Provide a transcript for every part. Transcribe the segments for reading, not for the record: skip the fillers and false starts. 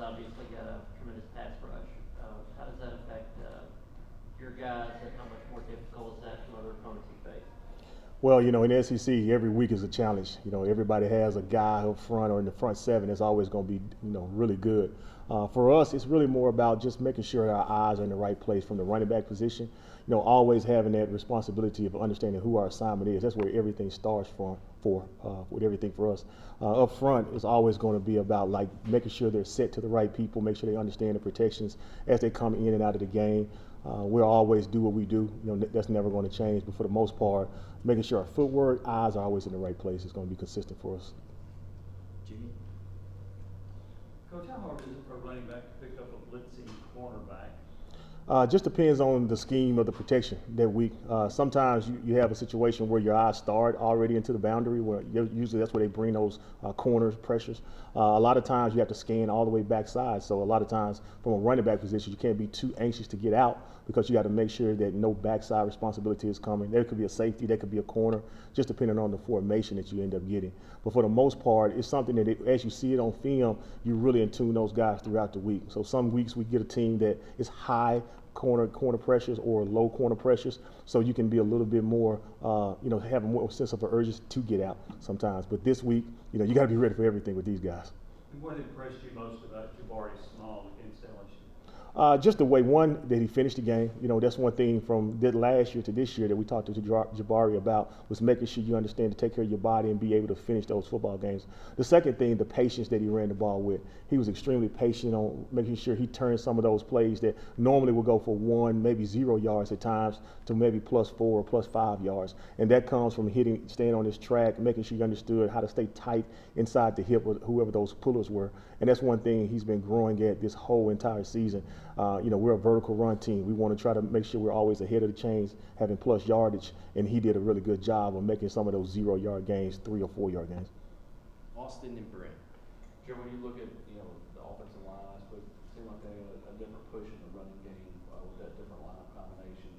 obviously got a tremendous pass rush. How does that affect your guys, and how much more difficult is that to other opponents you face? Well, in the SEC, every week is a challenge. Everybody has a guy up front or in the front seven that's always going to be, really good. For us, it's really more about just making sure our eyes are in the right place from the running back position. Always having that responsibility of understanding who our assignment is. That's where everything starts from. With everything for us, up front is always going to be about like making sure they're set to the right people, make sure they understand the protections as they come in and out of the game. We'll always do what we do. That's never going to change. But for the most part, making sure our footwork, eyes are always in the right place is going to be consistent for us. Jimmy? Coach, how hard is it for a running back to pick up a blitzing cornerback? Just depends on the scheme of the protection that week. Sometimes you have a situation where your eyes start already into the boundary, where usually that's where they bring those corners, pressures. A lot of times you have to scan all the way backside. So a lot of times from a running back position, you can't be too anxious to get out because you got to make sure that no backside responsibility is coming. There could be a safety, there could be a corner, just depending on the formation that you end up getting. But for the most part, it's something that as you see it on film, you really in tune those guys throughout the week. So some weeks we get a team that is high corner pressures or low corner pressures, so you can be a little bit more, have a more sense of an urgency to get out sometimes. But this week, you got to be ready for everything with these guys. What impressed you most about Jabari Small against LSU? Just the way, one, that he finished the game. That's one thing from last year to this year that we talked to Jabari about, was making sure you understand to take care of your body and be able to finish those football games. The second thing, the patience that he ran the ball with. He was extremely patient on making sure he turned some of those plays that normally would go for 1, maybe 0 yards at times to maybe +4 or +5 yards. And that comes from staying on his track, making sure you understood how to stay tight inside the hip of whoever those pullers were. And that's one thing he's been growing at this whole entire season. We're a vertical run team. We want to try to make sure we're always ahead of the chains, having plus yardage, and he did a really good job of making some of those 0-yard gains 3 or 4-yard gains. Austin and Brent. Joe, when you look at the offensive line, it seemed like they had a different push in the running game with that different lineup combination.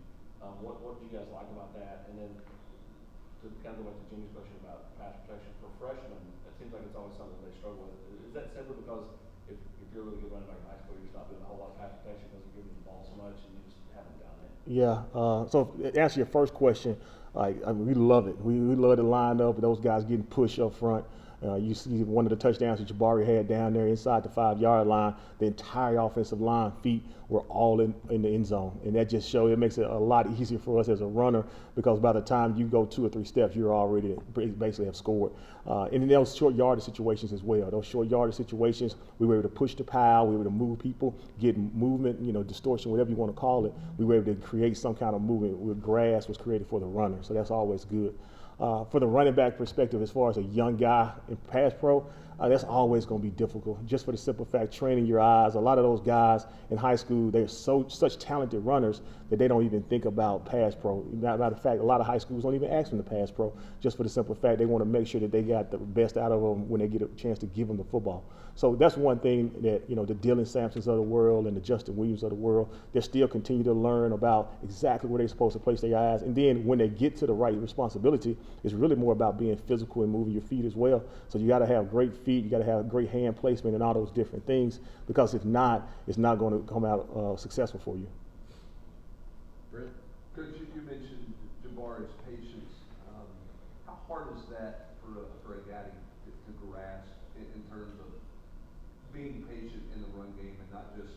What do you guys like about that? And then to kind of go back to Jimmy's question about pass protection for freshmen, it seems like it's always something they struggle with. Is that simply because if you're a really good running back in high school, you're just not doing a whole lot of pass protection because you're giving the ball so much and you just haven't done it? Yeah. So to answer your first question, we love it. We love to line up with those guys getting pushed up front. You see one of the touchdowns that Jabari had down there inside the 5-yard line. The entire offensive line feet were all in the end zone, and that just shows it makes it a lot easier for us as a runner, because by the time you go 2 or 3 steps, you're already basically have scored. And in those short yardage situations as well, those short yardage situations, we were able to push the pile, we were able to move people, get movement, distortion, whatever you want to call it. We were able to create some kind of movement where grass was created for the runner, so that's always good. For the running back perspective, as far as a young guy in pass pro, that's always going to be difficult, just for the simple fact, training your eyes. A lot of those guys in high school, they're such talented runners that they don't even think about pass pro. Matter of fact, a lot of high schools don't even ask them to pass pro, just for the simple fact they want to make sure that they got the best out of them when they get a chance to give them the football. So that's one thing that, the Dylan Sampsons of the world and the Justin Williams of the world, they still continue to learn about exactly where they're supposed to place their eyes. And then when they get to the right responsibility, it's really more about being physical and moving your feet as well. So you got to have great feet, you got to have great hand placement and all those different things, because if not, it's not going to come out successful for you. Brent? Coach, you mentioned Jabari's patience. How hard is that for a guy to grasp in terms of being patient in the run game and not just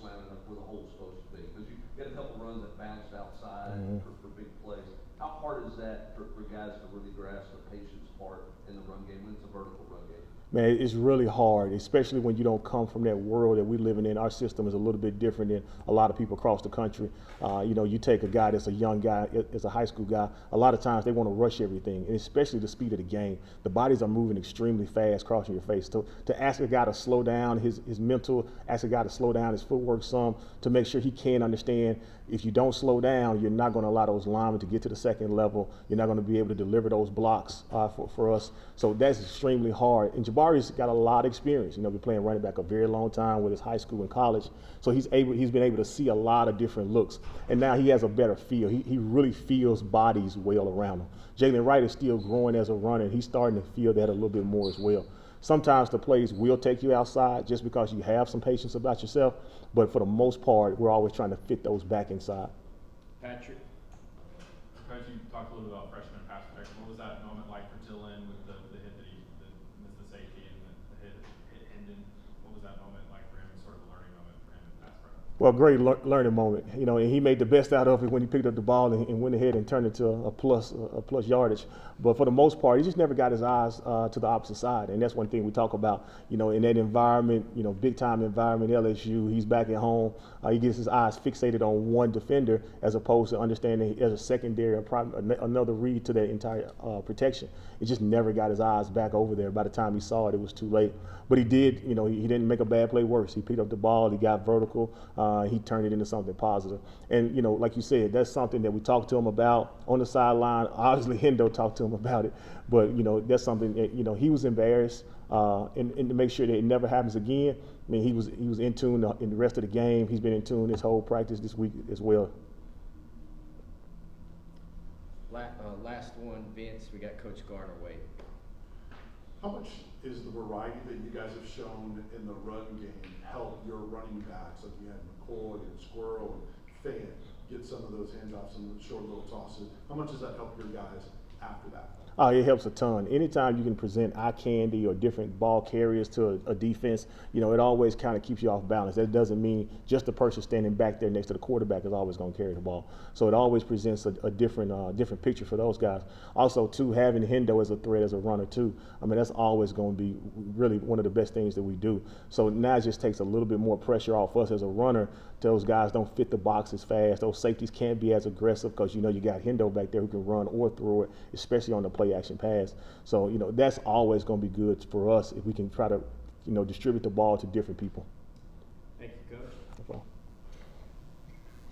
slamming up where the hole's supposed to be? Because you get a couple runs that bounced outside for big plays. How hard is that for guys to really grasp the patience part in the run game when it's a vertical run game? Man, it's really hard, especially when you don't come from that world that we're living in. Our system is a little bit different than a lot of people across the country. You take a guy that's a young guy, as a high school guy, a lot of times they want to rush everything, and especially the speed of the game. The bodies are moving extremely fast, crossing your face. To ask a guy to slow down his mental, ask a guy to slow down his footwork some, to make sure he can understand, if you don't slow down, you're not going to allow those linemen to get to the second level. You're not going to be able to deliver those blocks for us. So that's extremely hard. And Jabari's got a lot of experience. Been playing running back a very long time with his high school and college. So he's been able to see a lot of different looks. And now he has a better feel. He really feels bodies well around him. Jaylen Wright is still growing as a runner, and he's starting to feel that a little bit more as well. Sometimes the plays will take you outside just because you have some patience about yourself, but for the most part, we're always trying to fit those back inside. Patrick? Coach, you talked a little bit about freshman pass protection. What was that moment like for Jaylen with the hit that he missed the safety and the hit Hendon? What was that moment like for him? Sort of a learning moment for him in pass pro? Well, great learning moment, you know, and he made the best out of it when he picked up the ball and went ahead and turned it to a plus yardage. But for the most part, he just never got his eyes to the opposite side, and that's one thing we talk about. You know, in that environment, you know, big time environment, LSU, he's back at home. He gets his eyes fixated on one defender as opposed to understanding as a secondary or another read to that entire protection. It just never got his eyes back over there. By the time he saw it, it was too late. But he did, you know, he didn't make a bad play worse. He picked up the ball, he got vertical, he turned it into something positive. And, you know, like you said, that's something that we talked to him about on the sideline. Obviously, Hendo talked to him about it. But, you know, that's something that, you know, he was embarrassed. And to make sure that it never happens again, I mean, he was in tune in the rest of the game. He's been in tune this whole practice this week as well. Last one, Vince, we got Coach Garner waiting. How much is the variety that you guys have shown in the run game help your running backs? Like you had McCoy and Squirrel and Fayette get some of those handoffs and short little tosses. How much does that help your guys after that? Oh, it helps a ton. Anytime you can present eye candy or different ball carriers to a defense, you know, it always kind of keeps you off balance. That doesn't mean just the person standing back there next to the quarterback is always going to carry the ball. So it always presents a different picture for those guys. Also, too, having Hendo as a threat as a runner, too, I mean, that's always going to be really one of the best things that we do. So now it just takes a little bit more pressure off us as a runner. Those guys don't fit the box as fast. Those safeties can't be as aggressive because, you know, you got Hendo back there who can run or throw it, especially on the play action pass. So, you know, that's always going to be good for us if we can try to, you know, distribute the ball to different people. Thank you, Coach. No problem.